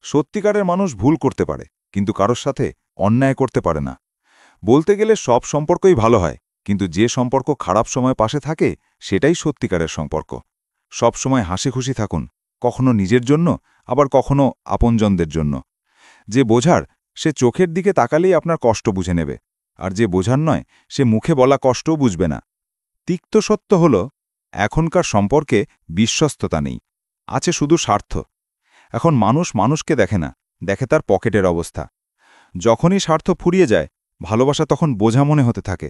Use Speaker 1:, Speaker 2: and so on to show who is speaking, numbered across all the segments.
Speaker 1: সত্যিকারের মানুষ ভুল করতে পারে, কিন্তু কারোর সাথে অন্যায় করতে পারে না। বলতে গেলে সব সম্পর্কই ভালো হয়, কিন্তু যে সম্পর্ক খারাপ সময় পাশে থাকে সেটাই সত্যিকারের সম্পর্ক। সব সময় হাসি খুশি থাকুন, কখনো নিজের জন্য, আবার কখনো আপনজনদের জন্য। যে বোঝার সে চোখের দিকে তাকালেই আপনার কষ্ট বুঝে নেবে, আর যে বোঝার নয় সে মুখে বলা কষ্টও বুঝবে না। তিক্ত সত্য হল, এখনকার সম্পর্কে বিশ্বস্ততা নেই, আছে শুধু স্বার্থ। এখন মানুষ মানুষকে দেখে না, দেখে তার পকেটের অবস্থা। যখনই স্বার্থ ফুরিয়ে যায়, ভালোবাসা তখন বোঝা মনে হতে থাকে।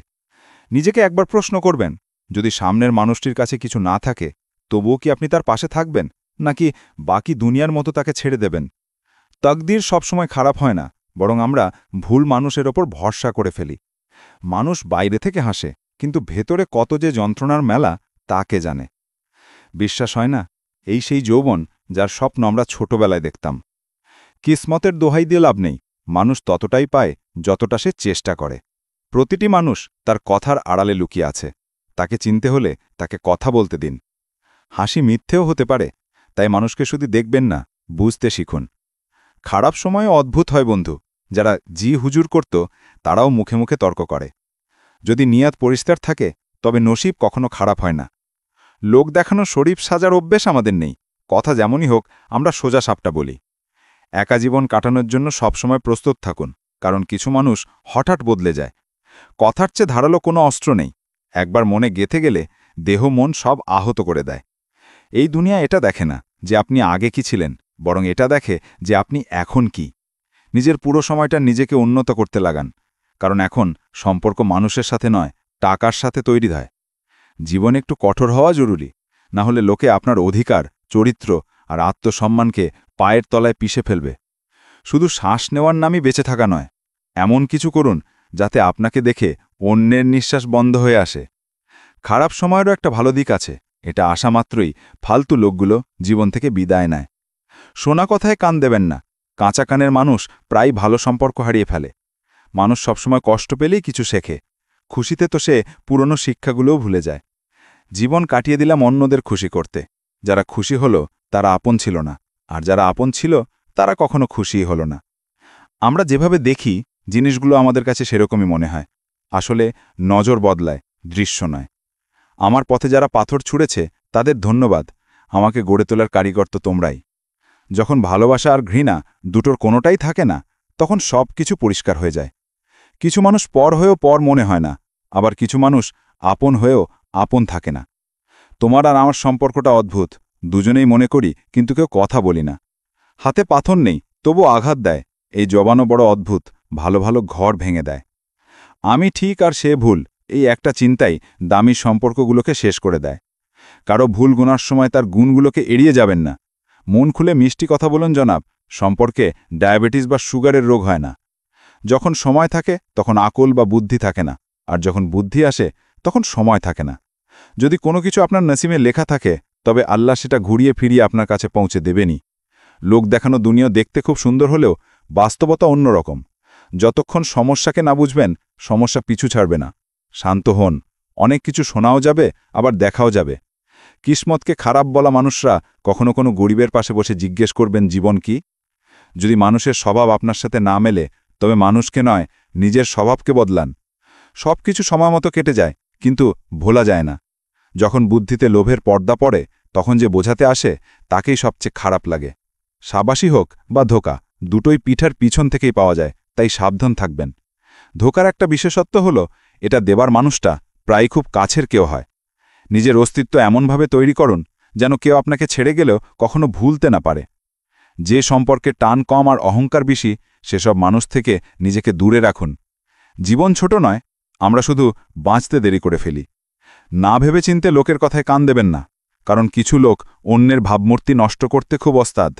Speaker 1: নিজেকে একবার প্রশ্ন করবেন, যদি সামনের মানুষটির কাছে কিছু না থাকে, তবুও কি আপনি তার পাশে থাকবেন, নাকি বাকি দুনিয়ার মতো তাকে ছেড়ে দেবেন? তাকদীর সবসময় খারাপ হয় না, বরং আমরা ভুল মানুষের ওপর ভরসা করে ফেলি। মানুষ বাইরে থেকে হাসে, কিন্তু ভেতরে কত যে যন্ত্রণার মেলা তাকে জানে। বিশ্বাস হয় না? এই সেই যৌবন যার স্বপ্ন আমরা ছোটবেলায় দেখতাম। কিসমতের দোহাই দিয়ে লাভ নেই, মানুষ ততটাই পায় যতটা সে চেষ্টা করে। প্রতিটি মানুষ তার কথার আড়ালে লুকিয়ে আছে, তাকে চিনতে হলে তাকে কথা বলতে দিন। হাসি মিথ্যেও হতে পারে, তাই মানুষকে শুধু দেখবেন না, বুঝতে শিখুন। খারাপ সময়ে অদ্ভুত হয় বন্ধু, যারা জি হুজুর করত তারাও মুখে মুখে তর্ক করে। যদি নিয়াত পরিষ্কার থাকে, তবে নসিব কখনো খারাপ হয় না। লোক দেখানো শরীফ সাজার অভ্যেস আমাদের নেই, কথা যেমনই হোক আমরা সোজা সাপটা বলি। একা জীবন কাটানোর জন্য সবসময় প্রস্তুত থাকুন, কারণ কিছু মানুষ হঠাৎ বদলে যায়। কথার চেয়ে ধারালো কোনো অস্ত্র নেই, একবার মনে গেঁথে গেলে দেহ মন সব আহত করে দেয়। এই দুনিয়া এটা দেখে না যে আপনি আগে কি ছিলেন, বরং এটা দেখে যে আপনি এখন কি। নিজের পুরো সময়টা নিজেকে উন্নত করতে লাগান, কারণ এখন সম্পর্ক মানুষের সাথে নয়, টাকার সাথে তৈরি হয়। জীবন একটু কঠোর হওয়া জরুরি, না হলে লোকে আপনার অধিকার, চরিত্র আর আত্মসম্মানকে পায়ের তলায় পিষে ফেলবে। শুধু শ্বাস নেওয়ার নামই বেঁচে থাকা নয়, এমন কিছু করুন যাতে আপনাকে দেখে অন্যের নিঃশ্বাস বন্ধ হয়ে আসে। খারাপ সময়েরও একটা ভালো দিক আছে, এটা আসা মাত্রই ফালতু লোকগুলো জীবন থেকে বিদায় নেয়। শোনা কথায় কান দেবেন না, কাঁচা কানের মানুষ প্রায় ভালো সম্পর্ক হারিয়ে ফেলে। মানুষ সবসময় কষ্ট পেলেই কিছু শেখে, খুশিতে তো সে পুরনো শিক্ষাগুলোও ভুলে যায়। জীবন কাটিয়ে দিলাম অন্যদের খুশি করতে। যারা খুশি হলো তারা আপন ছিল না, আর যারা আপন ছিল তারা কখনো খুশিই হলো না। আমরা যেভাবে দেখি জিনিসগুলো আমাদের কাছে সেরকমই মনে হয়। আসলে নজর বদলায়, দৃশ্য নয়। আমার পথে যারা পাথর ছুঁড়েছে তাদের ধন্যবাদ, আমাকে গড়ে তোলার কারিগর তো তোমরাই। যখন ভালোবাসা আর ঘৃণা দুটোর কোনোটাই থাকে না, তখন সব কিছু পরিষ্কার হয়ে যায়। কিছু মানুষ পর হয়েও পর মনে হয় না, আবার কিছু মানুষ আপন হয়েও আপন থাকে না। তোমার আর আমার সম্পর্কটা অদ্ভুত, দুজনেই মনে করি কিন্তু কেউ কথা বলি না। হাতে পাথর নেই, তবু আঘাত দেয়। এই জবানও বড় অদ্ভুত, ভালো ভালো ঘর ভেঙে দেয়। আমি ঠিক আর সে ভুল, এই একটা চিন্তাই দামি সম্পর্কগুলোকে শেষ করে দেয়। কারো ভুল গুনার সময় তার গুণগুলোকে এড়িয়ে যাবেন না। মন খুলে মিষ্টি কথা বলুন জনাব, সম্পর্কে ডায়াবেটিস বা সুগারের রোগ হয় না। যখন সময় থাকে তখন আকল বা বুদ্ধি থাকে না, আর যখন বুদ্ধি আসে তখন সময় থাকে না। যদি কোনো কিছু আপনার নসিবে লেখা থাকে, তবে আল্লাহ সেটা ঘুরিয়ে ফিরিয়ে আপনার কাছে পৌঁছে দেবেনই। লোক দেখানো দুনিয়া দেখতে খুব সুন্দর হলেও বাস্তবতা অন্যরকম। যতক্ষণ সমস্যাকে না বুঝবেন, সমস্যা পিছু ছাড়বে না। শান্ত হন, অনেক কিছু শোনাও যাবে, আবার দেখাও যাবে। কিসমতকে খারাপ বলা মানুষরা কখনো কোনো গরিবের পাশে বসে জিজ্ঞেস করবেন জীবন কি। যদি মানুষের স্বভাব আপনার সাথে না মেলে, তবে মানুষকে নয়, নিজের স্বভাবকে বদলান। সব কিছু সময়মতো কেটে যায়, কিন্তু ভোলা যায় না। যখন বুদ্ধিতে লোভের পর্দা পড়ে, তখন যে বোঝাতে আসে তাকেই সবচেয়ে খারাপ লাগে। সাবাসী হোক বা ধোঁকা, দুটোই পিঠার পিছন থেকেই পাওয়া যায়, তাই সাবধান থাকবেন। ধোঁকার একটা বিশেষত্ব হল, এটা দেবার মানুষটা প্রায় খুব কাছের কেউ হয়। নিজের অস্তিত্ব এমনভাবে তৈরি করুন যেন কেউ আপনাকে ছেড়ে গেলেও কখনো ভুলতে না পারে। যে সম্পর্কে টান কম আর অহংকার বেশি, সেসব মানুষ থেকে নিজেকে দূরে রাখুন। জীবন ছোট নয়, আমরা শুধু বাঁচতে দেরি করে ফেলি। না ভেবে চিনতে লোকের কথায় কান দেবেন না, কারণ কিছু লোক অন্যের ভাবমূর্তি নষ্ট করতে খুব ওস্তাদ।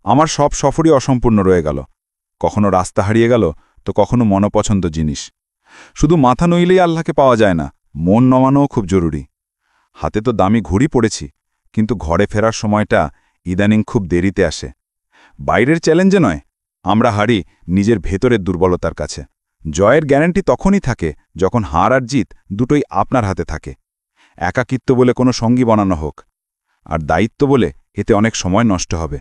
Speaker 1: আমার সব সফরই অসম্পূর্ণ রয়ে গেল, কখনো রাস্তা হারিয়ে গেল, তো কখনো মনপছন্দ জিনিস। শুধু মাথা নইলেই আল্লাহকে পাওয়া যায় না, মন নমানোও খুব জরুরি। হাতে তো দামি ঘড়ি পড়েছি, কিন্তু ঘরে ফেরার সময়টা ইদানিং খুব দেরিতে আসে। বাইরের চ্যালেঞ্জে নয়, আমরা হারি নিজের ভেতরের দুর্বলতার কাছে। জয়ের গ্যারান্টি তখনই থাকে যখন হার আর জিত দুটোই আপনার হাতে থাকে। একাকিত্ব বলে কোনো সঙ্গী বানানো হোক, আর দায়িত্ব বলে এতে অনেক সময় নষ্ট হবে।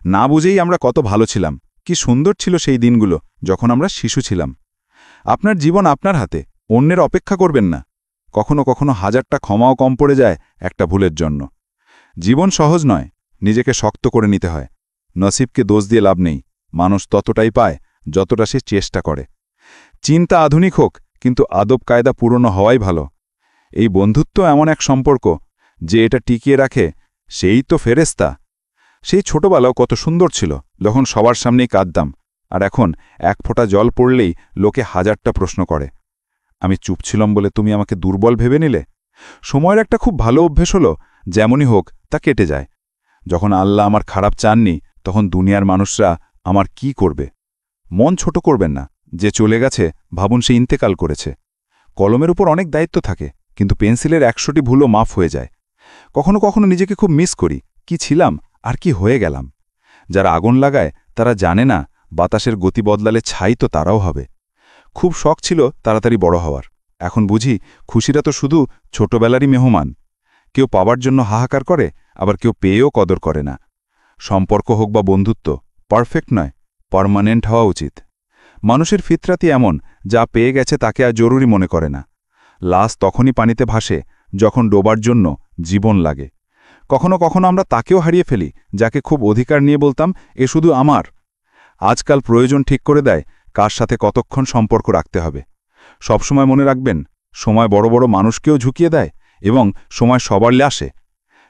Speaker 1: না বুঝেই আমরা কত ভালো ছিলাম, কি সুন্দর ছিল সেই দিনগুলো যখন আমরা শিশু ছিলাম। আপনার জীবন আপনার হাতে, অন্যের অপেক্ষা করবেন না। কখনো কখনো হাজারটা ক্ষমাও কম পড়ে যায় একটা ভুলের জন্য। জীবন সহজ নয়, নিজেকে শক্ত করে নিতে হয়। নসিবকে দোষ দিয়ে লাভ নেই, মানুষ ততটাই পায় যতটা সে চেষ্টা করে। চিন্তা আধুনিক হোক, কিন্তু আদব কায়দা পুরনো হওয়াই ভালো। এই বন্ধুত্ব এমন এক সম্পর্ক যে এটা টিকিয়ে রাখে, সেই তো ফেরেশতা। সেই ছোটবেলাও কত সুন্দর ছিল, যখন সবার সামনেই কাঁদতাম, আর এখন এক ফোঁটা জল পড়লেই লোকে হাজারটা প্রশ্ন করে। আমি চুপ ছিলাম বলে তুমি আমাকে দুর্বল ভেবে নিলে? সময়ের একটা খুব ভালো অভ্যেস হলো, যেমনই হোক তা কেটে যায়। যখন আল্লাহ আমার খারাপ চাননি, তখন দুনিয়ার মানুষরা আমার কি করবে? মন ছোট করবেন না, যে চলে গেছে ভাবুন সে ইন্তেকাল করেছে। কলমের উপর অনেক দায়িত্ব থাকে, কিন্তু পেন্সিলের ১০০টি ভুলও মাফ হয়ে যায়। কখনো কখনো নিজেকে খুব মিস করি, কি ছিলাম আর কি হয়ে গেলাম। যারা আগুন লাগায় তারা জানে না বাতাসের গতি বদলালে ছাই তো তারাও হবে। খুব শখ ছিল তাড়াতাড়ি বড় হওয়ার, এখন বুঝি খুশিরা তো শুধু ছোটবেলারই মেহমান। কেউ পাওয়ার জন্য হাহাকার করে, আবার কেউ পেয়েও কদর করে না। সম্পর্ক হোক বা বন্ধুত্ব, পারফেক্ট নয়, পার্মানেন্ট হওয়া উচিত। মানুষের ফিতরাতি এমন, যা পেয়ে গেছে তাকে আর জরুরি মনে করে না। লাশ তখনই পানিতে ভাসে যখন ডোবার জন্য জীবন লাগে। কখনো কখনো আমরা তাকেও হারিয়ে ফেলি যাকে খুব অধিকার নিয়ে বলতাম এ শুধু আমার। আজকাল প্রয়োজন ঠিক করে দেয় কার সাথে কতক্ষণ সম্পর্ক রাখতে হবে। সবসময় মনে রাখবেন, সময় বড় বড় মানুষকেও ঝুঁকিয়ে দেয়, এবং সময় সবার আসে।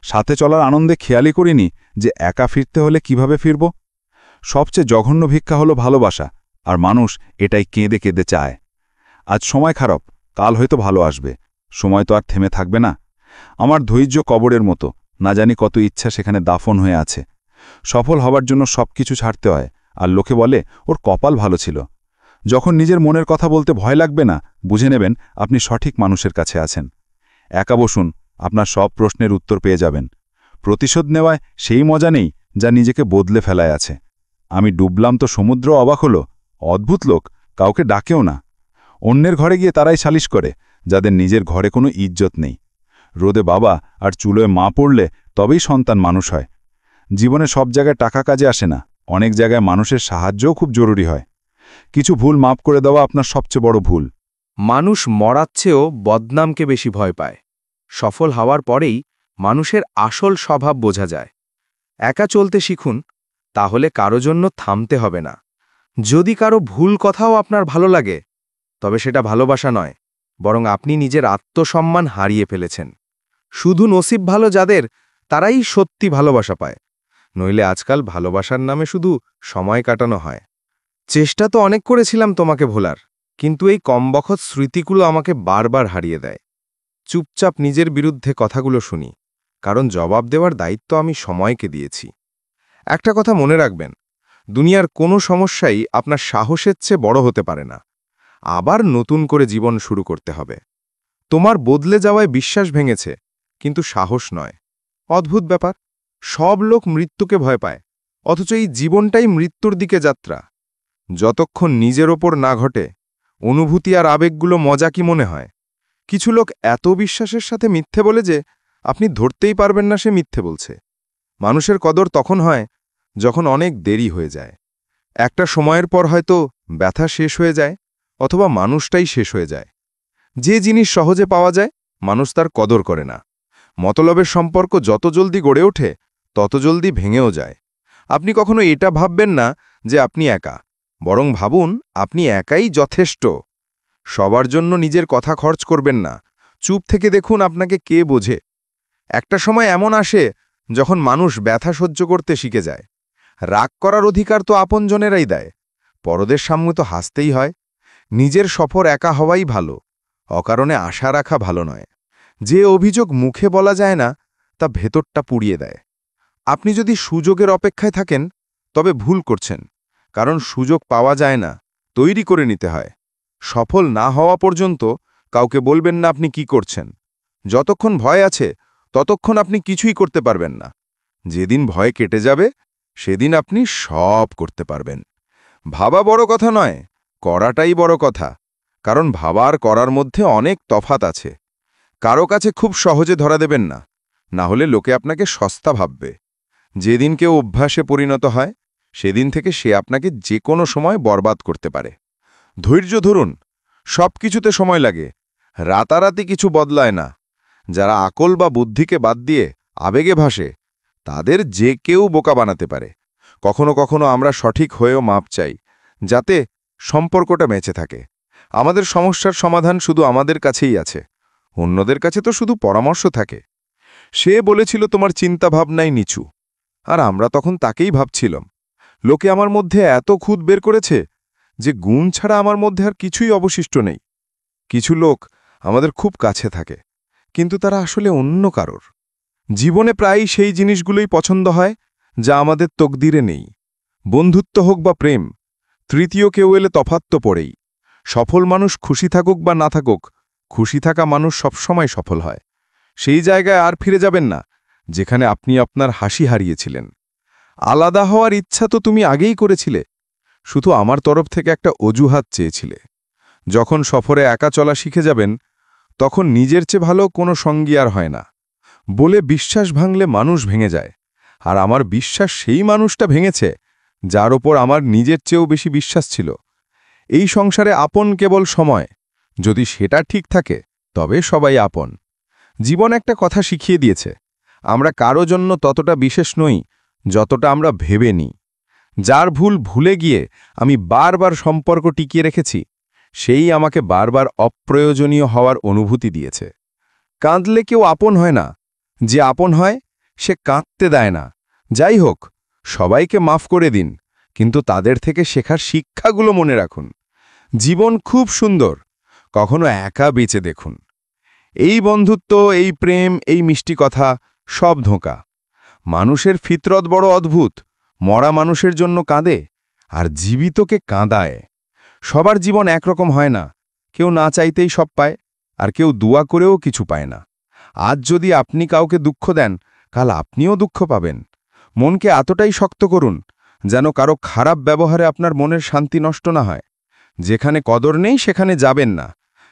Speaker 1: সাথে চলার আনন্দে খেয়ালই করিনি যে একা ফিরতে হলে কিভাবে ফিরব। সবচেয়ে জঘন্য ভিক্ষা হলো ভালোবাসা, আর মানুষ এটাই কেঁদে কেঁদে চায়। আজ সময় খারাপ, কাল হয়তো ভালো আসবে। সময় তো আর থেমে থাকবে না। আমার ধৈর্য কবরের মতো, না জানি কত ইচ্ছা সেখানে দাফন হয়ে আছে। সফল হবার জন্য সবকিছু ছাড়তে হয়, আর লোকে বলে ওর কপাল ভালো ছিল। যখন নিজের মনের কথা বলতে ভয় লাগবে না, বুঝে নেবেন আপনি সঠিক মানুষের কাছে আছেন। একা বসুন, আপনার সব প্রশ্নের উত্তর পেয়ে যাবেন। প্রতিশোধ নেওয়ায় সেই মজা নেই যা নিজেকে বদলে ফেলায় আছে। আমি ডুবলাম তো সমুদ্র অবাক হলো, অদ্ভুত লোক, কাউকে ডাকেও না। অন্যের ঘরে গিয়ে তারাই সালিশ করে, যাদের নিজের ঘরে কোনো ইজ্জত নেই। রোদে বাবা আর চুলোয় মা পড়লে তবেই সন্তান মানুষ হয়। জীবনে সব জায়গায় টাকা কাজে আসে না, অনেক জায়গায় মানুষের সাহায্যও খুব জরুরি হয়। কিছু ভুল মাপ করে দেওয়া আপনার সবচেয়ে বড় ভুল।
Speaker 2: মানুষ মরার চেয়েও বদনামকে বেশি ভয় পায়। সফল হওয়ার পরেই মানুষের আসল স্বভাব বোঝা যায়। একা চলতে শিখুন, তাহলে কারো জন্য থামতে হবে না। যদি কারো ভুল কথাও আপনার ভালো লাগে, তবে সেটা ভালোবাসা নয়, বরং আপনি নিজের আত্মসম্মান হারিয়ে ফেলেছেন। শুধু নসিব ভালো যাদের, তারাই সত্যি ভালোবাসা পায়। নইলে আজকাল ভালোবাসার নামে শুধু সময় কাটানো হয়। চেষ্টা তো অনেক করেছিলাম তোমাকে ভোলার, কিন্তু এই কমবখত স্মৃতিগুলো আমাকে বারবার হারিয়ে দেয়। চুপচাপ নিজের বিরুদ্ধে কথাগুলো শুনি, কারণ জবাব দেওয়ার দায়িত্ব আমি সময়কে দিয়েছি। একটা কথা মনে রাখবেন, দুনিয়ার কোনো সমস্যাই আপনার সাহসের চেয়ে বড় হতে পারে না। আবার নতুন করে জীবন শুরু করতে হবে। তোমার বদলে যাওয়ায় বিশ্বাস ভেঙেছে, কিন্তু সাহস নয়। অদ্ভুত ব্যাপার, সব লোক মৃত্যুকে ভয় পায়, অথচ এই জীবনটাই মৃত্যুর দিকে যাত্রা। যতক্ষণ নিজের ওপর না ঘটে, অনুভূতি আর আবেগগুলো মজা কি মনে হয়। কিছু লোক এত বিশ্বাসের সাথে মিথ্যে বলে যে আপনি ধরতেই পারবেন না সে মিথ্যে বলছে। মানুষের কদর তখন হয় যখন অনেক দেরি হয়ে যায়। একটা সময়ের পর হয়তো ব্যথা শেষ হয়ে যায়, অথবা মানুষটাই শেষ হয়ে যায়। যে জিনিস সহজে পাওয়া যায়, মানুষ তার কদর করে না। মতলবের সম্পর্ক যত জলদি গড়ে ওঠে, তত জলদি ভেঙেও যায়। আপনি কখনো এটা ভাববেন না যে আপনি একা, বরং ভাবুন আপনি একাই যথেষ্ট। সবার জন্য নিজের কথা খরচ করবেন না, চুপ থেকে দেখুন আপনাকে কে বোঝে। একটা সময় এমন আসে যখন মানুষ ব্যথা সহ্য করতে শিখে যায়। রাগ করার অধিকার তো আপনজনেরাই দেয়, পরদের সামনে তো হাসতেই হয়। নিজের সফর একা হওয়াই ভালো, অকারণে আশা রাখা ভালো নয়। যে অভিযোগ মুখে বলা যায় না, তা ভেতরটা পুড়িয়ে দেয়। আপনি যদি সুযোগের অপেক্ষায় থাকেন, তবে ভুল করছেন, কারণ সুযোগ পাওয়া যায় না, তৈরি করে নিতে হয়। সফল না হওয়া পর্যন্ত কাউকে বলবেন না আপনি কি করছেন। যতক্ষণ ভয় আছে, ততক্ষণ আপনি কিছুই করতে পারবেন না। যেদিন ভয় কেটে যাবে, সেদিন আপনি সব করতে পারবেন। ভাবা বড় কথা নয়, করাটাই বড় কথা, কারণ ভাবা আর করার মধ্যে অনেক তফাত আছে। কারো কাছে খুব সহজে ধরা দেবেন না, না হলে লোকে আপনাকে সস্তা ভাববে।
Speaker 3: যেদিন কেউ অভ্যাসে পরিণত হয় সেদিন থেকে সে আপনাকে যে কোনো সময় বরবাদ করতে পারে। ধৈর্য ধরুন, সব কিছুতে সময় লাগে, রাতারাতি কিছু বদলায় না। যারা আকল বা বুদ্ধিকে বাদ দিয়ে আবেগে ভাসে তাদের যে কেউ বোকা বানাতে পারে। কখনো কখনো আমরা সঠিক হয়েও মাপ চাই, যাতে সম্পর্কটা বেঁচে থাকে। আমাদের সমস্যার সমাধান শুধু আমাদের কাছেই আছে, অন্যদের কাছে তো শুধু পরামর্শ থাকে। সে বলেছিল তোমার চিন্তাভাবনাই নিচু, আর আমরা তখন তাকেই ভাবছিলাম। লোকে আমার মধ্যে এত খুঁত বের করেছে যে গুণ ছাড়া আমার মধ্যে আর কিছুই অবশিষ্ট নেই। কিছু লোক আমাদের খুব কাছে থাকে, কিন্তু তারা আসলে অন্য কারোর। জীবনে প্রায়ই সেই জিনিসগুলোই পছন্দ হয় যা আমাদের তকদিরে নেই। বন্ধুত্ব হোক বা প্রেম, তৃতীয় কেউ এলে তফাৎ তো পড়েই। সফল মানুষ খুশি থাকুক বা না থাকুক, খুশি থাকা মানুষ সবসময় সফল হয়। সেই জায়গায় আর ফিরে যাবেন না যেখানে আপনি আপনার হাসি হারিয়েছিলেন। আলাদা হওয়ার ইচ্ছা তো তুমি আগেই করেছিলে, শুধু আমার তরফ থেকে একটা অজুহাত চেয়েছিলে। যখন সফরে একা চলা শিখে যাবেন তখন নিজের চেয়ে ভালো কোনো সঙ্গী আর হয় না। বলে বিশ্বাস ভাঙলে মানুষ ভেঙে যায়, আর আমার বিশ্বাস সেই মানুষটা ভেঙেছে যার ওপর আমার নিজের চেয়েও বেশি বিশ্বাস ছিল। এই সংসারে আপন কেবল সময়, যদি সেটা ঠিক থাকে তবে সবাই আপন। জীবন একটা কথা শিখিয়ে দিয়েছে, আমরা কারো জন্য ততটা বিশেষ নই যতটা আমরা ভেবে নিই। যার ভুল ভুলে গিয়ে আমি বারবার সম্পর্ক টিকিয়ে রেখেছি, সেই আমাকে বারবার অপ্রয়োজনীয় হওয়ার অনুভূতি দিয়েছে। কাঁদলে কেউ আপন হয় না, যে আপন হয় সে কাঁদতে দেয় না। যাই হোক, সবাইকে মাফ করে দিন, কিন্তু তাদের থেকে শেখার শিক্ষাগুলো মনে রাখুন। জীবন খুব সুন্দর, কখনো একা বেঁচে দেখুন। এই বন্ধুত্ব, এই প্রেম, এই মিষ্টি কথা সব ধোঁকা। মানুষের ফিতরত বড় অদ্ভুত, মরা মানুষের জন্য কাঁদে আর জীবিতকে কাঁদায়। সবার জীবন একরকম হয় না, কেউ না চাইতেই সব পায়, আর কেউ দুয়া করেও কিছু পায় না। আজ যদি আপনি কাউকে দুঃখ দেন, কাল আপনিও দুঃখ পাবেন। মনকে এতটাই শক্ত করুন যেন কারো খারাপ ব্যবহারে আপনার মনের শান্তি নষ্ট না হয়। যেখানে কদর নেই সেখানে যাবেন না,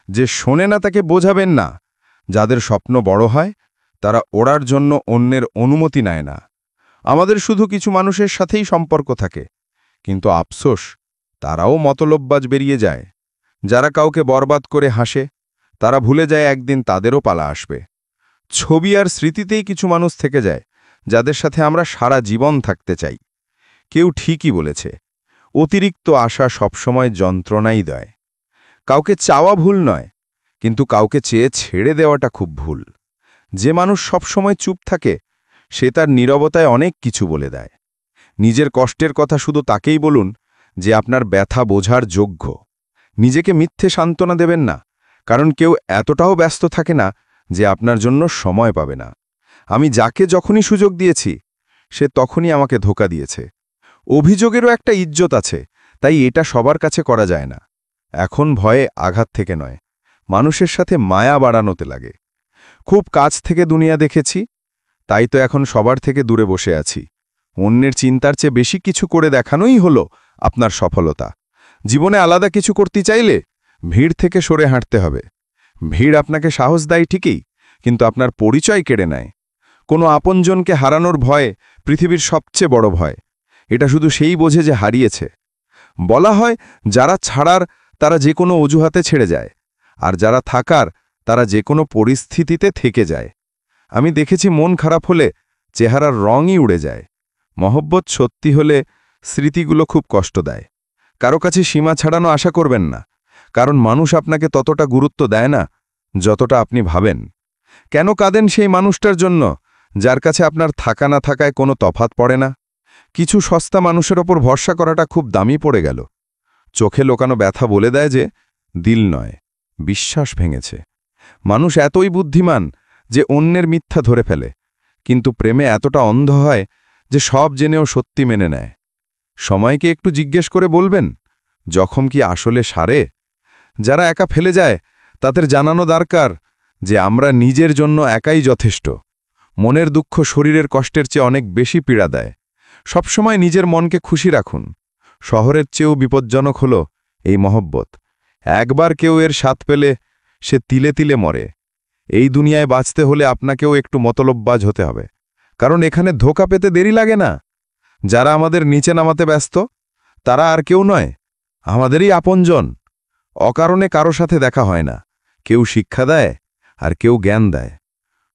Speaker 3: যে শোনে না তাকে বোঝাবেন না। যাদের স্বপ্ন বড় হয় তারা ওড়ার জন্য অন্যের অনুমতি নেয় না। আমাদের শুধু কিছু মানুষের সাথেই সম্পর্ক থাকে, কিন্তু আফসোস তারাও মতলববাজ বেরিয়ে যায়। যারা কাউকে বরবাদ করে হাসে তারা ভুলে যায় একদিন তাদেরও পালা আসবে। ছবি আর স্মৃতিতেই কিছু মানুষ থেকে যায় যাদের সাথে আমরা সারা জীবন থাকতে চাই। কেউ ঠিকই বলেছে, অতিরিক্ত আশা সবসময় যন্ত্রণাই দেয়। কাউকে চাওয়া ভুল নয়, কিন্তু কাউকে চেয়ে ছেড়ে দেওয়াটা খুব ভুল। যে মানুষ সবসময় চুপ থাকে সে তার নীরবতায় অনেক কিছু বলে দেয়। নিজের কষ্টের কথা শুধু তাকেই বলুন যে আপনার ব্যথা বোঝার যোগ্য। নিজেকে মিথ্যে সান্ত্বনা দেবেন না, কারণ কেউ এতটাও ব্যস্ত থাকে না যে আপনার জন্য সময় পাবে না। আমি যাকে যখনই সুযোগ দিয়েছি সে তখনই আমাকে ধোঁকা দিয়েছে। অভিযোগেরও একটা ইজ্জত আছে, তাই এটা সবার কাছে করা যায় না। এখন ভয়ে আঘাত থেকে নয়, মানুষের সাথে মায়া বাড়ানোতে লাগে। খুব কাছ থেকে দুনিয়া দেখেছি, তাই তো এখন সবার থেকে দূরে বসে আছি। অন্যের চিন্তার চেয়ে বেশি কিছু করে দেখানোই হলো আপনার সফলতা। জীবনে আলাদা কিছু করতে চাইলে ভিড় থেকে সরে হাঁটতে হবে। ভিড় আপনাকে সাহস দেয় ঠিকই, কিন্তু আপনার পরিচয় কেড়ে নেয়। কোনো আপনজনকে হারানোর ভয় পৃথিবীর সবচেয়ে বড় ভয়। এটা শুধু সেই বোঝে যে হারিয়েছে। বলা হয় যারা ছাড়ার তারা যে কোনো অজুহাতে ছেড়ে যায়, আর যারা থাকার তারা যে কোনো পরিস্থিতিতে থেকে যায়। আমি দেখেছি মন খারাপ হলে চেহারার রঙই উড়ে যায়। মহব্বত সত্যি হলে স্মৃতিগুলো খুব কষ্ট দেয়। কারো কাছে সীমা ছাড়ানো আশা করবেন না, কারণ মানুষ আপনাকে ততটা গুরুত্ব দেয় না যতটা আপনি ভাবেন। কেন কাঁদেন সেই মানুষটার জন্য যার কাছে আপনার থাকা না থাকায় কোনো তফাৎ পড়ে না? কিছু সস্তা মানুষের ওপর ভরসা করাটা খুব দামি পড়ে গেল। চোখে লোকানো ব্যথা বলে দেয় যে দিল নয়, বিশ্বাস ভেঙেছে। মানুষ এতই বুদ্ধিমান যে অন্যের মিথ্যা ধরে ফেলে, কিন্তু প্রেমে এতটা অন্ধ হয় যে সব জেনেও সত্যি মেনে নেয়। সময়কে একটু জিজ্ঞেস করে বলবেন, জখম কি আসলে সারে? যারা একা ফেলে যায় তাদের জানানো দরকার যে আমরা নিজের জন্য একাই যথেষ্ট। মনের দুঃখ শরীরের কষ্টের চেয়ে অনেক বেশি পীড়া দেয়। সবসময় নিজের মনকে খুশি রাখুন। শহরের চেয়েও বিপজ্জনক হল এই মহব্বত। একবার কেউ এর স্বাদ পেলে সে তিলে তিলে মরে। এই দুনিয়ায় বাঁচতে হলে আপনাকেও একটু মতলববাজ হতে হবে, কারণ এখানে ধোঁকা পেতে দেরি লাগে না। যারা আমাদের নিচে নামাতে ব্যস্ত তারা আর কেউ নয়, আমাদেরই আপনজন। অকারণে কারো সাথে দেখা হয় না, কেউ শিক্ষা দেয় আর কেউ জ্ঞান দেয়।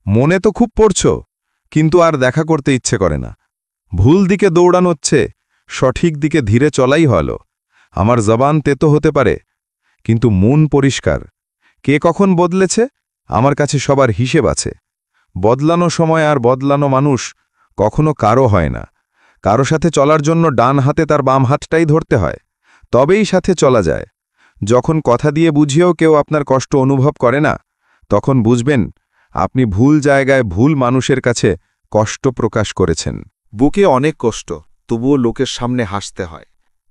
Speaker 3: মনে তো খুব পড়ছ, কিন্তু আর দেখা করতে ইচ্ছে করে না। ভুল দিকে দৌড়ানো হচ্ছে, সঠিক দিকে ধীরে চলাই হলো। আমার জবান তেতো হতে পারে, কিন্তু মন পরিষ্কার। কে কখন বদলেছে আমার কাছে সবার হিসেব আছে। বদলানো সময় আর বদলানো মানুষ কখনো কারো হয় না। কারো সাথে চলার জন্য ডান হাতে তার বাম হাতটাই ধরতে হয়, তবেই সাথে চলা যায়। যখন কথা দিয়ে বুঝিয়েও কেউ আপনার কষ্ট অনুভব করে না, তখন বুঝবেন আপনি ভুল জায়গায় ভুল মানুষের কাছে কষ্ট প্রকাশ করেছেন।
Speaker 1: বুকে অনেক কষ্ট, তবুও লোকের সামনে হাসতে হয়।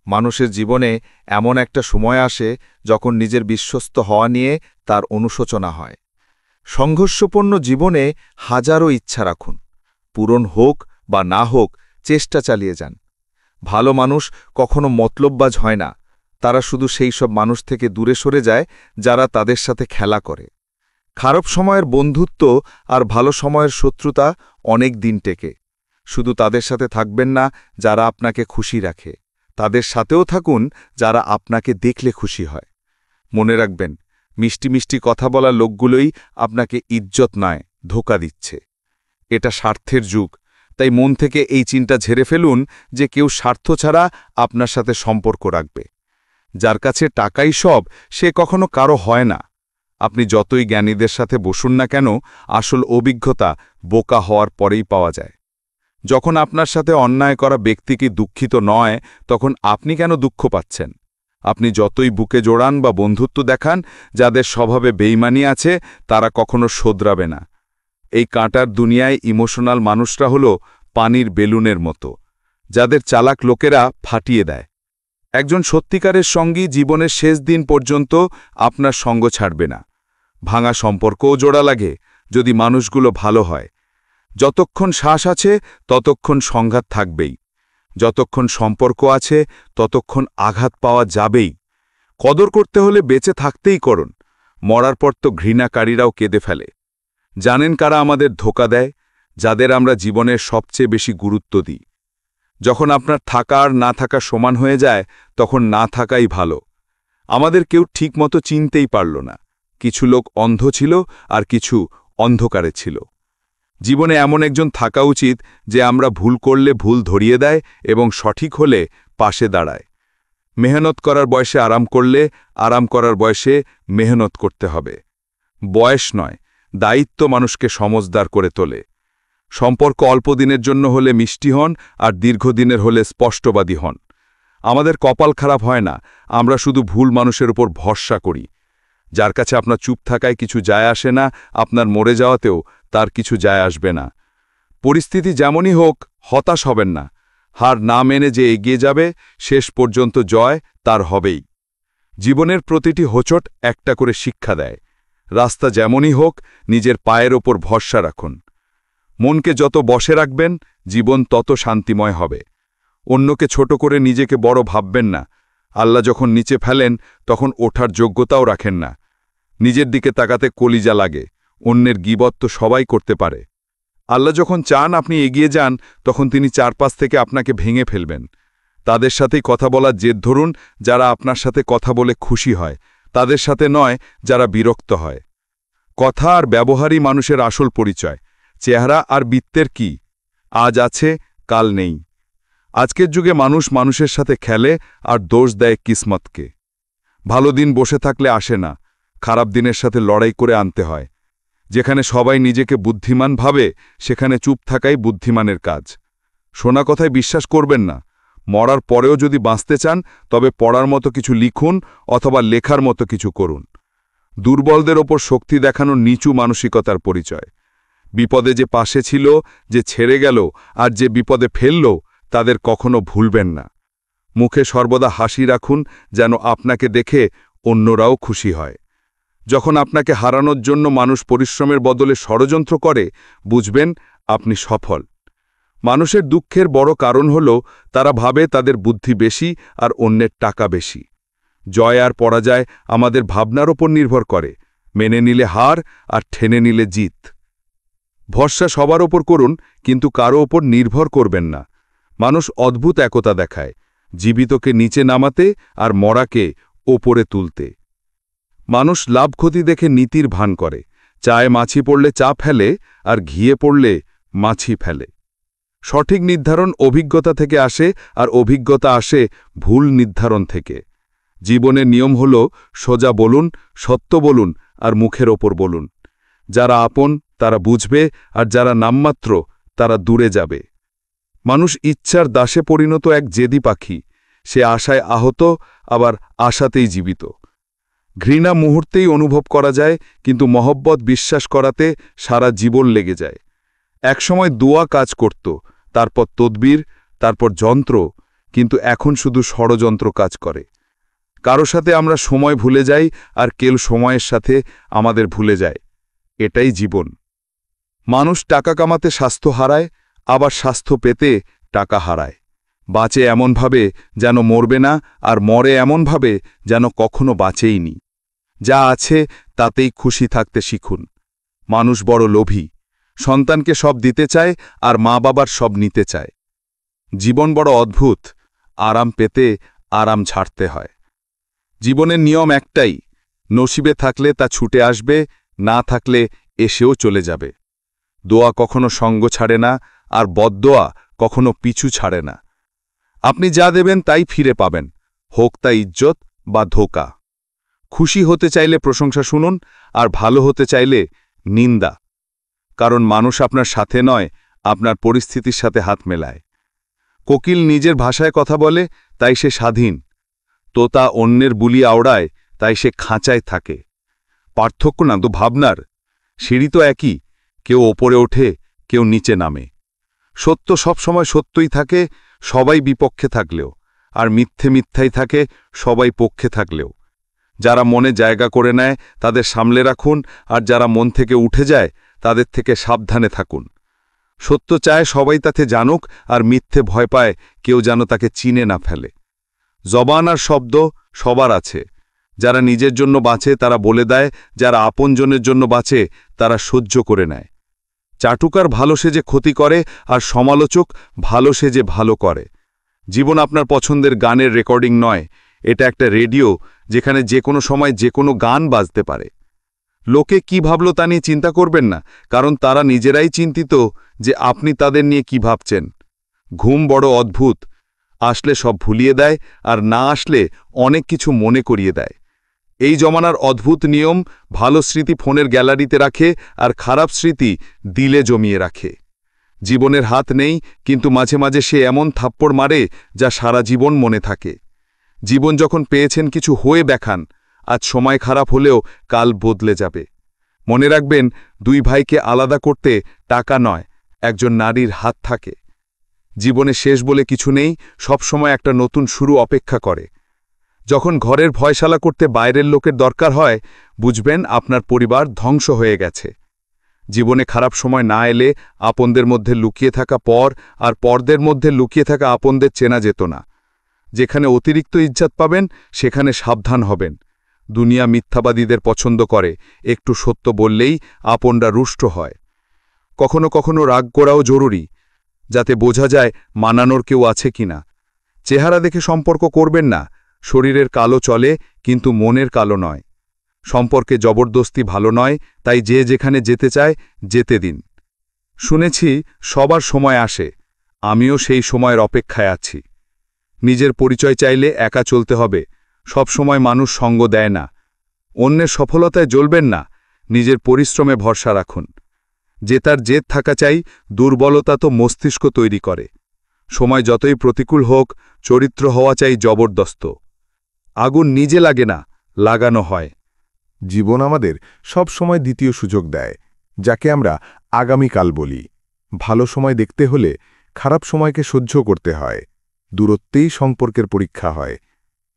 Speaker 1: মানুষের জীবনে এমন একটা সময় আসে যখন নিজের বিশ্বস্ত হওয়া নিয়ে তার অনুশোচনা হয়। সংঘর্ষপূর্ণ জীবনে হাজারো ইচ্ছা রাখুন, পূরণ হোক বা না হোক চেষ্টা চালিয়ে যান। ভালো মানুষ কখনো মতলববাজ হয় না, তারা শুধু সেই সব মানুষ থেকে দূরে সরে যায় যারা তাদের সাথে খেলা করে। খারাপ সময়ের বন্ধুত্ব আর ভালো সময়ের শত্রুতা অনেক দিন টেকে। শুধু তাদের সাথে থাকবেন না যারা আপনাকে খুশি রাখে, তাদের সাথেও থাকুন যারা আপনাকে দেখলে খুশি হয়। মনে রাখবেন, মিষ্টি মিষ্টি কথা বলা লোকগুলোই আপনাকে ইজ্জত নয়, ধোঁকা দিচ্ছে। এটা স্বার্থের যুগ, তাই মন থেকে এই চিন্তা ঝেড়ে ফেলুন যে কেউ স্বার্থ ছাড়া আপনার সাথে সম্পর্ক রাখবে। যার কাছে টাকাই সব, সে কখনো কারো হয় না। আপনি যতই জ্ঞানীদের সাথে বসুন না কেন, আসল অভিজ্ঞতা বোকা হওয়ার পরেই পাওয়া যায়। যখন আপনার সাথে অন্যায় করা ব্যক্তি কি দুঃখিত নয়, তখন আপনি কেন দুঃখ পাচ্ছেন? আপনি যতই বুকে জোড়ান বা বন্ধুত্ব দেখান, যাদের স্বভাবে বেইমানি আছে তারা কখনো শোধরাবে না। এই কাঁটার দুনিয়ায় ইমোশনাল মানুষরা হল পানির বেলুনের মতো, যাদের চালাক লোকেরা ফাটিয়ে দেয়। একজন সত্যিকারের সঙ্গী জীবনের শেষ দিন পর্যন্ত আপনার সঙ্গ ছাড়বে না। ভাঙা সম্পর্কও জোড়া লাগে যদি মানুষগুলো ভালো হয়। যতক্ষণ শ্বাস আছে ততক্ষণ সংঘাত থাকবেই, যতক্ষণ সম্পর্ক আছে ততক্ষণ আঘাত পাওয়া যাবেই। কদর করতে হলে বেঁচে থাকতেই করুন, মরার পর তো ঘৃণাকারীরাও কেঁদে ফেলে। জানেন কারা আমাদের ধোঁকা দেয়? যাদের আমরা জীবনের সবচেয়ে বেশি গুরুত্ব দিই। যখন আপনার থাকা আর না থাকা সমান হয়ে যায়, তখন না থাকাই ভালো। আমাদের কেউ ঠিকমতো চিনতেই পারল না। কিছু লোক অন্ধ ছিল আর কিছু অন্ধকারে ছিল। জীবনে এমন একজন থাকা উচিত যে আমরা ভুল করলে ভুল ধরিয়ে দেয় এবং সঠিক হলে পাশে দাঁড়ায়। মেহনত করার বয়সে আরাম করলে আরাম করার বয়সে মেহনত করতে হবে। বয়স নয়, দায়িত্ব মানুষকে সমজদার করে তোলে। সম্পর্ক অল্প দিনের জন্য হলে মিষ্টি হন, আর দীর্ঘদিনের হলে স্পষ্টবাদী হন। আমাদের কপাল খারাপ হয় না, আমরা শুধু ভুল মানুষের উপর ভরসা করি। যার কাছে আপনার চুপ থাকায় কিছু যায় আসে না, আপনার মরে যাওয়াতেও তার কিছু যায় আসবে না। পরিস্থিতি যেমনই হোক, হতাশ হবেন না। হার না মেনে যে এগিয়ে যাবে, শেষ পর্যন্ত জয় তার হবেই। জীবনের প্রতিটি হোঁচট একটা করে শিক্ষা দেয়। রাস্তা যেমনই হোক, নিজের পায়ের ওপর ভরসা রাখুন। মনকে যত বশে রাখবেন, জীবন তত শান্তিময় হবে। অন্যকে ছোট করে নিজেকে বড় ভাববেন না। আল্লাহ যখন নিচে ফেলেন, তখন ওঠার যোগ্যতাও রাখেন না। নিজের দিকে তাকাতে কলিজা লাগে, অন্যের গীবত তো সবাই করতে পারে। আল্লাহ যখন চান আপনি এগিয়ে যান, তখন তিনি চারপাশ থেকে আপনাকে ভেঙে ফেলবেন। তাদের সাথেই কথা বলার জেদ ধরুন, যারা আপনার সাথে কথা বলে খুশি হয়, তাদের সাথে নয় যারা বিরক্ত হয়। কথা আর ব্যবহারই মানুষের আসল পরিচয়। চেহারা আর বৃত্তের কি আজ আছে, কাল নেই। আজকের যুগে মানুষ মানুষের সাথে খেলে আর দোষ দেয় কিসমতকে। ভালো দিন বসে থাকলে আসে না, খারাপ দিনের সাথে লড়াই করে আনতে হয়। যেখানে সবাই নিজেকে বুদ্ধিমান ভাবে, সেখানে চুপ থাকাই বুদ্ধিমানের কাজ। শোনা কথায় বিশ্বাস করবেন না। মরার পরেও যদি বাঁচতে চান, তবে পড়ার মতো কিছু লিখুন অথবা লেখার মতো কিছু করুন। দুর্বলদের ওপর শক্তি দেখানো নিচু মানসিকতার পরিচয়। বিপদে যে পাশে ছিল, যে ছেড়ে গেল আর যে বিপদে ফেলল, তাদের কখনো ভুলবেন না। মুখে সর্বদা হাসি রাখুন, যেন আপনাকে দেখে অন্যরাও খুশি হয়। যখন আপনাকে হারানোর জন্য মানুষ পরিশ্রমের বদলে ষড়যন্ত্র করে, বুঝবেন আপনি সফল। মানুষের দুঃখের বড় কারণ হল তারা ভাবে তাদের বুদ্ধি বেশি আর অন্যের টাকা বেশি। জয় আর পরাজয় আমাদের ভাবনার ওপর নির্ভর করে। মেনে নিলে হার আর ঠেনে নিলে জিত।
Speaker 3: ভরসা সবার ওপর করুন, কিন্তু কারো ওপর নির্ভর করবেন না। মানুষ অদ্ভুত একতা দেখায়, জীবিতকে নিচে নামাতে আর মরাকে ওপরে তুলতে। মানুষ লাভ ক্ষতি দেখে নীতির ভান করে, চায়ে মাছি পড়লে চা ফেলে আর ঘিয়ে পড়লে মাছি ফেলে। সঠিক নির্ধারণ অভিজ্ঞতা থেকে আসে, আর অভিজ্ঞতা আসে ভুল নির্ধারণ থেকে। জীবনের নিয়ম হল সোজা বলুন, সত্য বলুন আর মুখের ওপর বলুন। যারা আপন তারা বুঝবে, আর যারা নামমাত্র তারা দূরে যাবে। মানুষ ইচ্ছার দাসে পরিণত এক জেদি পাখি, সে আশায় আহত, আবার আশাতেই জীবিত। ঘৃণা মুহূর্তেই অনুভব করা যায়, কিন্তু মহব্বত বিশ্বাস করাতে সারা জীবন লেগে যায়। একসময় দোয়া কাজ করত, তারপর তদবির, তারপর যন্ত্র, কিন্তু এখন শুধু ষড়যন্ত্র কাজ করে। কারো সাথে আমরা সময় ভুলে যাই, আর কেউ সময়ের সাথে আমাদের ভুলে যায়। এটাই জীবন। মানুষ টাকা কামাতে স্বাস্থ্য হারায়, আবার স্বাস্থ্য পেতে টাকা হারায়। বাঁচে এমনভাবে যেন মরবে না, আর মরে এমনভাবে যেন কখনো বাঁচেইনি। যা আছে তাতেই খুশি থাকতে শিখুন। মানুষ বড় লোভী, সন্তানকে সব দিতে চায় আর মা বাবার সব নিতে চায়। জীবন বড় অদ্ভুত, আরাম পেতে আরাম ছাড়তে হয়। জীবনের নিয়ম একটাই, নসিবে থাকলে তা ছুটে আসবে, না থাকলে এসেও চলে যাবে। দোয়া কখনো সঙ্গ ছাড়ে না, আর বদদোয়া কখনো পিছু ছাড়ে না। আপনি যা দেবেন তাই ফিরে পাবেন, হোক তা ইজ্জত বা ধোঁকা। খুশি হতে চাইলে প্রশংসা শুনুন, আর ভালো হতে চাইলে নিন্দা। কারণ মানুষ আপনার সাথে নয়, আপনার পরিস্থিতির সাথে হাত মেলায়। কোকিল নিজের ভাষায় কথা বলে, তাই সে স্বাধীন। তোতা অন্যের বুলি আওড়ায়, তাই সে খাঁচায় থাকে। পার্থক্য না তো ভাবনার। সিঁড়ি তো একই, কেউ ওপরে ওঠে, কেউ নিচে নামে। সত্য সবসময় সত্যই থাকে, সবাই বিপক্ষে থাকলেও, আর মিথ্যে মিথ্যাই থাকে, সবাই পক্ষে থাকলেও। যারা মনে জায়গা করে নেয় তাদের সামলে রাখুন, আর যারা মন থেকে উঠে যায় তাদের থেকে সাবধানে থাকুন। সত্য চায় সবাই তাতে জানুক, আর মিথ্যে ভয় পায় কেউ যেন তাকে চিনে না ফেলে। জবান আর শব্দ সবার আছে। যারা নিজের জন্য বাঁচে তারা বলে দেয়, যারা আপনজনের জন্য বাঁচে তারা সহ্য করে নেয়। চাটুকার ভালো সেজে ক্ষতি করে, আর সমালোচক ভালো সেজে ভালো করে। জীবন আপনার পছন্দের গানের রেকর্ডিং নয়, এটা একটা রেডিও, যেখানে যে কোনো সময় যে কোনো গান বাজতে পারে। লোকে কি ভাবলো তা নিয়ে চিন্তা করবেন না, কারণ তারা নিজেরাই চিন্তিত যে আপনি তাদের নিয়ে কি ভাবছেন। ঘুম বড় অদ্ভুত, আসলে সব ভুলিয়ে দেয়, আর না আসলে অনেক কিছু মনে করিয়ে দেয়। এই জমানার অদ্ভুত নিয়ম, ভালো স্মৃতি ফোনের গ্যালারিতে রাখে, আর খারাপ স্মৃতি দিলে জমিয়ে রাখে। জীবনের হাত নেই, কিন্তু মাঝে মাঝে সে এমন থাপ্পড় মারে যা সারা জীবন মনে থাকে। জীবন যখন পেয়েছেন কিছু হয়ে দেখান, আজ সময় খারাপ হলেও কাল বদলে যাবে। মনে রাখবেন, দুই ভাইকে আলাদা করতে টাকা নয়, একজন নারীর হাত থাকে। জীবনে শেষ বলে কিছু নেই, সব সময় একটা নতুন শুরু অপেক্ষা করে। যখন ঘরের ভয়শালা করতে বাইরের লোকের দরকার হয়, বুঝবেন আপনার পরিবার ধ্বংস হয়ে গেছে। জীবনে খারাপ সময় না এলে আপনদের মধ্যে লুকিয়ে থাকা পর, আর পরদের মধ্যে লুকিয়ে থাকা আপনদের চেনা যেত না। যেখানে অতিরিক্ত ইজ্জত পাবেন সেখানে সাবধান হবেন। দুনিয়া মিথ্যাবাদীদের পছন্দ করে, একটু সত্য বললেই আপনরা রুষ্ট হয়। কখনো কখনো রাগ করাও জরুরি, যাতে বোঝা যায় মানানোর কেউ আছে কিনা। চেহারা দেখে সম্পর্ক করবেন না, শরীরের কালো চলে, কিন্তু মনের কালো নয়। সম্পর্কে জবরদস্তি ভালো নয়, তাই যে যেখানে যেতে চায় যেতে দিন। শুনেছি সবার সময় আসে, আমিও সেই সময়ের অপেক্ষায় আছি। নিজের পরিচয় চাইলে একা চলতে হবে, সব সময় মানুষ সঙ্গ দেয় না। অন্যের সফলতায় জ্বলবেন না, নিজের পরিশ্রমে ভরসা রাখুন। জেতার জেদ থাকা চাই, দুর্বলতা তো মস্তিষ্ক তৈরি করে। সময় যতই প্রতিকূল হোক, চরিত্র হওয়া চাই জবরদস্ত। আগুন নিজে লাগে না, লাগানো হয়।
Speaker 4: জীবন আমাদের সব সময় দ্বিতীয় সুযোগ দেয়, যাকে আমরা আগামীকাল বলি। ভালো সময় দেখতে হলে খারাপ সময়কে সহ্য করতে হয়। দূরত্বেই সম্পর্কের পরীক্ষা হয়।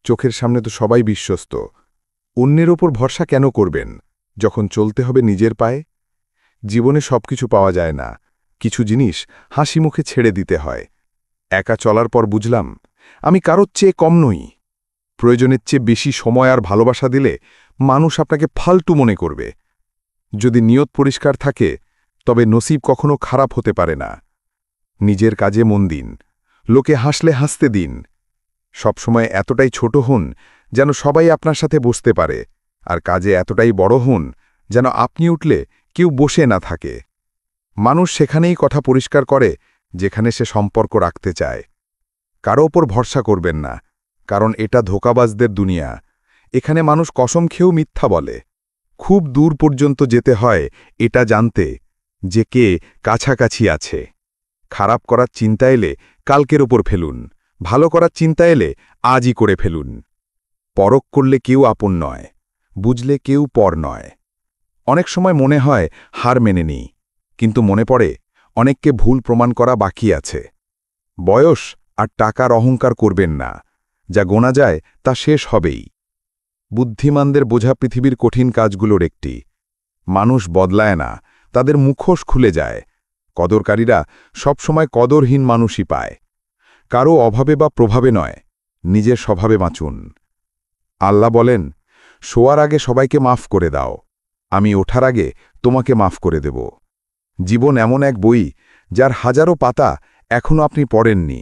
Speaker 4: চোখের সামনে তো সবাই বিশ্বস্ত। অন্যের ওপর ভরসা কেন করবেন, যখন চলতে হবে নিজের পায়ে? জীবনে সবকিছু পাওয়া যায় না, কিছু জিনিস হাসি মুখে ছেড়ে দিতে হয়। একা চলার পর বুঝলাম, আমি কারোর চেয়ে কম নই। প্রয়োজনের চেয়ে বেশি সময় আর ভালোবাসা দিলে মানুষ আপনাকে ফালতু মনে করবে। যদি নিয়ত পরিষ্কার থাকে, তবে নসিব কখনো খারাপ হতে পারে না। নিজের কাজে মন দিন, লোকে হাসলে হাসতে দিন। সবসময় এতটাই ছোট হন যেন সবাই আপনার সাথে বসতে পারে, আর কাজে এতটাই বড় হন যেন আপনি উঠলে কেউ বসে না থাকে। মানুষ সেখানেই কথা পরিষ্কার করে যেখানে সে সম্পর্ক রাখতে চায়। কারো ওপর ভরসা করবেন না, কারণ এটা ধোঁকাবাজদের দুনিয়া। এখানে মানুষ কসম খেয়েও মিথ্যা বলে। খুব দূর পর্যন্ত যেতে হয় এটা জানতে যে কে কাছাকাছি আছে। খারাপ করার চিন্তা এলে কালকের ওপর ফেলুন, ভালো করার চিন্তা এলে আজই করে ফেলুন। পরখ করলে কেউ আপন নয়, বুঝলে কেউ পর নয়। অনেক সময় মনে হয় হার মেনে নিই, কিন্তু মনে পড়ে অনেককে ভুল প্রমাণ করা বাকি আছে। বয়স আর টাকার অহংকার করবেন না, যা গোনা যায় তা শেষ হবেই। বুদ্ধিমানদের বোঝা পৃথিবীর কঠিন কাজগুলোর একটি। মানুষ বদলায় না, তাদের মুখোশ খুলে যায়। কদরকারীরা সবসময় কদরহীন মানুষই পায়। কারো অভাবে বা প্রভাবে নয়, নিজের স্বভাবে বাঁচুন। আল্লাহ বলেন, শোয়ার আগে সবাইকে মাফ করে দাও, আমি ওঠার আগে তোমাকে মাফ করে দেব। জীবন এমন এক বই যার হাজারো পাতা এখনও আপনি পড়েননি।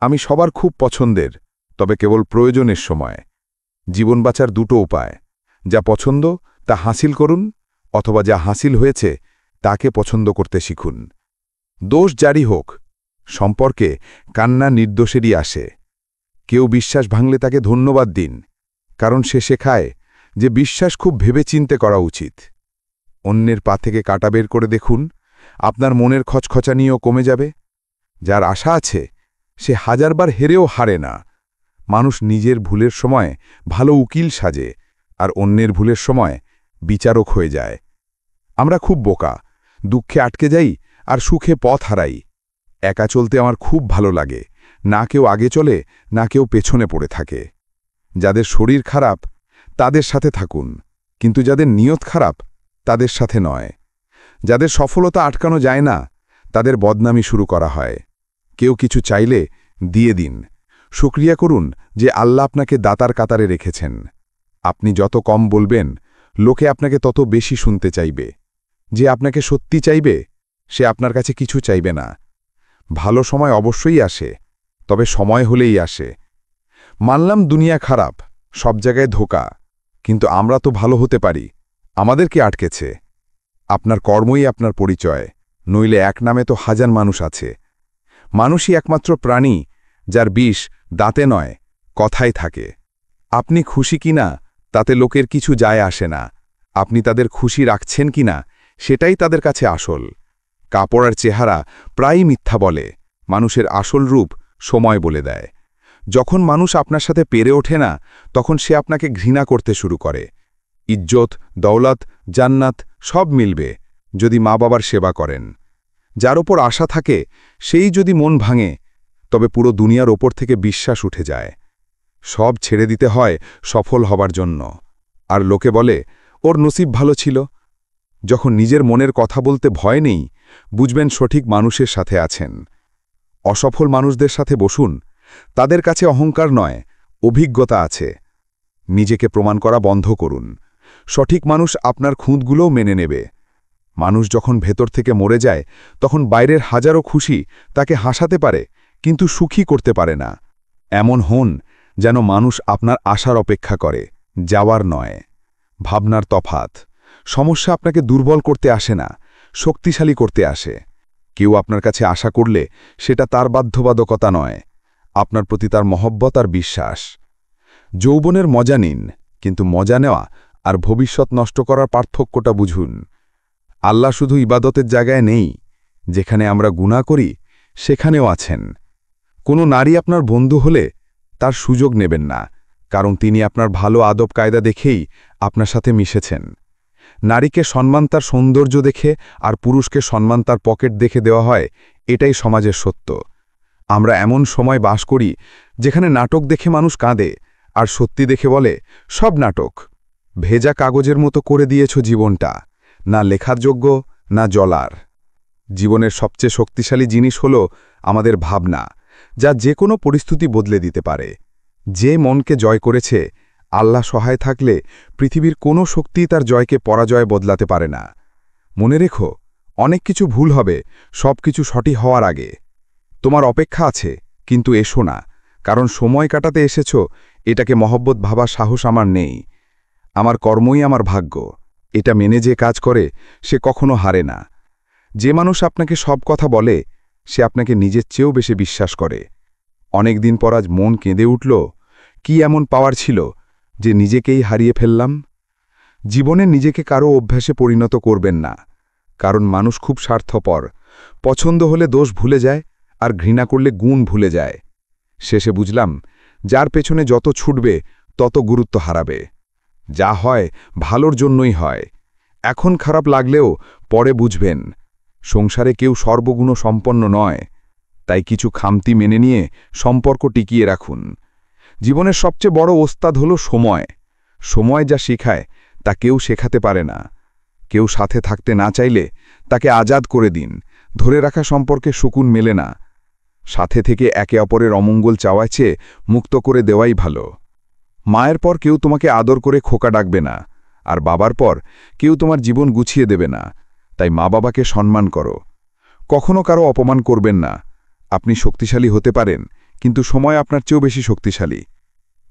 Speaker 4: আমি সবার খুব পছন্দের, তবে কেবল প্রয়োজনের সময়। জীবন বাঁচার দুটো উপায়, যা পছন্দ তা হাসিল করুন, অথবা যা হাসিল হয়েছে তাকে পছন্দ করতে শিখুন। দোষ জারি হোক, সম্পর্কে কান্না নির্দোষেরই আসে। কেউ বিশ্বাস ভাঙলে তাকে ধন্যবাদ দিন, কারণ সে শেখায় যে বিশ্বাস খুব ভেবেচিন্তে করা উচিত। অন্যের পা থেকে কাঁটা বের করে দেখুন, আপনার মনের খচখচানিও কমে যাবে। যার আশা আছে সে হাজারবার হেরেও হারে না। মানুষ নিজের ভুলের সময় ভালো উকিল সাজে, আর অন্যের ভুলের সময় বিচারক হয়ে যায়। আমরা খুব বোকা, দুঃখে আটকে যাই আর সুখে পথ হারাই। একা চলতে আমার খুব ভালো লাগে, না কেউ আগে চলে, না কেউ পেছনে পড়ে থাকে। যাদের শরীর খারাপ তাদের সাথে থাকুন, কিন্তু যাদের নিয়ত খারাপ তাদের সাথে নয়। যাদের সফলতা আটকানো যায় না তাদের বদনামি শুরু করা হয়। কেউ কিছু চাইলে দিয়ে দিন, শুকরিয়া করুন যে আল্লাহ আপনাকে দাতার কাতারে রেখেছেন। আপনি যত কম বলবেন, লোকে আপনাকে তত বেশি শুনতে চাইবে। যে আপনাকে সত্যি চাইবে সে আপনার কাছে কিছু চাইবে না। ভালো সময় অবশ্যই আসে, তবে সময় হলেই আসে। মানলাম দুনিয়া খারাপ, সব জায়গায় ধোঁকা, কিন্তু আমরা তো ভালো হতে পারি। আমাদেরকে আটকেছে। আপনার কর্মই আপনার পরিচয়, নইলে এক নামে তো হাজার মানুষ আছে। মানুষই একমাত্র প্রাণী যার বিষ দাঁতে নয়, কথায় থাকে। আপনি খুশি কিনা তাতে লোকের কিছু যায় আসে না। আপনি তাদের খুশি রাখছেন কিনা সেটাই তাদের কাছে আসল। কাপড় আর চেহারা প্রায়ই মিথ্যা বলে, মানুষের আসল রূপ সময় বলে দেয়। যখন মানুষ আপনার সাথে পেরে ওঠে না, তখন সে আপনাকে ঘৃণা করতে শুরু করে। ইজ্জত, দৌলত, জান্নাত সব মিলবে যদি মা বাবার সেবা করেন। যার ওপর আশা থাকে সেই যদি মন ভাঙে, তবে পুরো দুনিয়ার ওপর থেকে বিশ্বাস উঠে যায়। সব ছেড়ে দিতে হয় সফল হবার জন্য। আর লোকে বলে ওর নসিব ভালো ছিল। যখন নিজের মনের কথা বলতে ভয় নেই, বুঝবেন সঠিক মানুষের সাথে আছেন। অসফল মানুষদের সাথে বসুন, তাদের কাছে অহংকার নয়, অভিজ্ঞতা আছে। নিজেকে প্রমাণ করা বন্ধ করুন, সঠিক মানুষ আপনার খুঁতগুলোও মেনে নেবে। মানুষ যখন ভেতর থেকে মরে যায়, তখন বাইরের হাজারো খুশি তাকে হাসাতে পারে, কিন্তু সুখী করতে পারে না। এমন হন যেন মানুষ আপনার আশার অপেক্ষা করে, যাওয়ার নয়। ভাবনার তফাত। সমস্যা আপনাকে দুর্বল করতে আসে না, শক্তিশালী করতে আসে। কেউ আপনার কাছে আশা করলে সেটা তার বাধ্যবাধকতা নয়, আপনার প্রতি তার মহব্বত আর বিশ্বাস। যৌবনের মজা নিন, কিন্তু মজা নেওয়া আর ভবিষ্যৎ নষ্ট করার পার্থক্যটা বুঝুন। আল্লাহ শুধু ইবাদতের জায়গায় নেই, যেখানে আমরা গুনাহ করি সেখানেও আছেন। কোনো নারী আপনার বন্ধু হলে তার সুযোগ নেবেন না, কারণ তিনি আপনার ভালো আদব কায়দা দেখেই আপনার সাথে মিশেছেন। নারীকে সম্মান তার সৌন্দর্য দেখে আর পুরুষকে সম্মান তার পকেট দেখে দেওয়া হয়, এটাই সমাজের সত্য। আমরা এমন সময় বাস করি যেখানে নাটক দেখে মানুষ কাঁদে, আর সত্যি দেখে বলে সব নাটক। ভেজা কাগজের মতো করে দিয়েছ জীবনটা, না লেখার যোগ্য না জ্বলার। জীবনের সবচেয়ে শক্তিশালী জিনিস হল আমাদের ভাবনা, যা যে কোনো পরিস্থিতি বদলে দিতে পারে। যে মনকে জয় করেছে, আল্লাহ সহায় থাকলে পৃথিবীর কোনো শক্তিই তার জয়কে পরাজয় বদলাতে পারে না। মনে রেখো, অনেক কিছু ভুল হবে সব কিছু সঠিক হওয়ার আগে। তোমার অপেক্ষা আছে, কিন্তু এসো না, কারণ সময় কাটাতে এসেছ এটাকে মহব্বত ভাবার সাহস আমার নেই। আমার কর্মই আমার ভাগ্য, এটা মেনে যে কাজ করে সে কখনো হারে না। যে মানুষ আপনাকে সব কথা বলে সে আপনাকে নিজের চেয়েও বেশি বিশ্বাস করে। অনেক দিন পর আজ মন কেঁদে উঠল, কি এমন পাওয়ার ছিল যে নিজেকেই হারিয়ে ফেললাম। জীবনে নিজেকে কারো অভ্যাসে পরিণত করবেন না, কারণ মানুষ খুব স্বার্থপর। পছন্দ হলে দোষ ভুলে যায়, আর ঘৃণা করলে গুণ ভুলে যায়। শেষে বুঝলাম, যার পেছনে যত ছুটবে তত গুরুত্ব হারাবে। যা হয় ভালোর জন্যই হয়। এখন খারাপ লাগলেও পরে বুঝবেন, সংসারে কেউ সর্বগুণ সম্পন্ন নয়। তাই কিছু খামতি মেনে নিয়ে সম্পর্ক টিকিয়ে রাখুন। জীবনের সবচেয়ে বড় ওস্তাদ হল সময়। সময় যা শেখায় তা কেউ শেখাতে পারে না। কেউ সাথে থাকতে না চাইলে তাকে আজাদ করে দিন। ধরে রাখা সম্পর্কে সুকুন মেলে না। সাথে থেকে একে অপরের অমঙ্গল চাওয়ার চেয়ে মুক্ত করে দেওয়াই ভালো। মায়ের পর কেউ তোমাকে আদর করে খোকা ডাকবে না, আর বাবার পর কেউ তোমার জীবন গুছিয়ে দেবে না। তাই মা বাবাকে সম্মান করো। কখনো কারো অপমান করবেন না। আপনি শক্তিশালী হতে পারেন, কিন্তু সময় আপনার চেয়েও বেশি শক্তিশালী।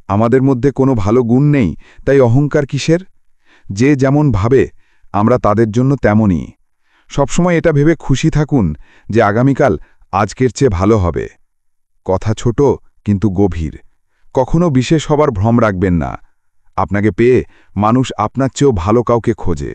Speaker 4: আমাদের মধ্যে কোনো ভালো গুণ নেই, তাই অহংকার কিসের? যে যেমন ভাবে আমরা তাদের জন্য তেমনই। সবসময় এটা ভেবে খুশি থাকুন যে আগামীকাল আজকের চেয়ে ভালো হবে। কথা ছোট কিন্তু গভীর। কখনো বিশেষ হবার ভ্রম রাখবেন না। আপনাকে পেয়ে মানুষ আপনার চেয়েও ভালো কাউকে খোঁজে।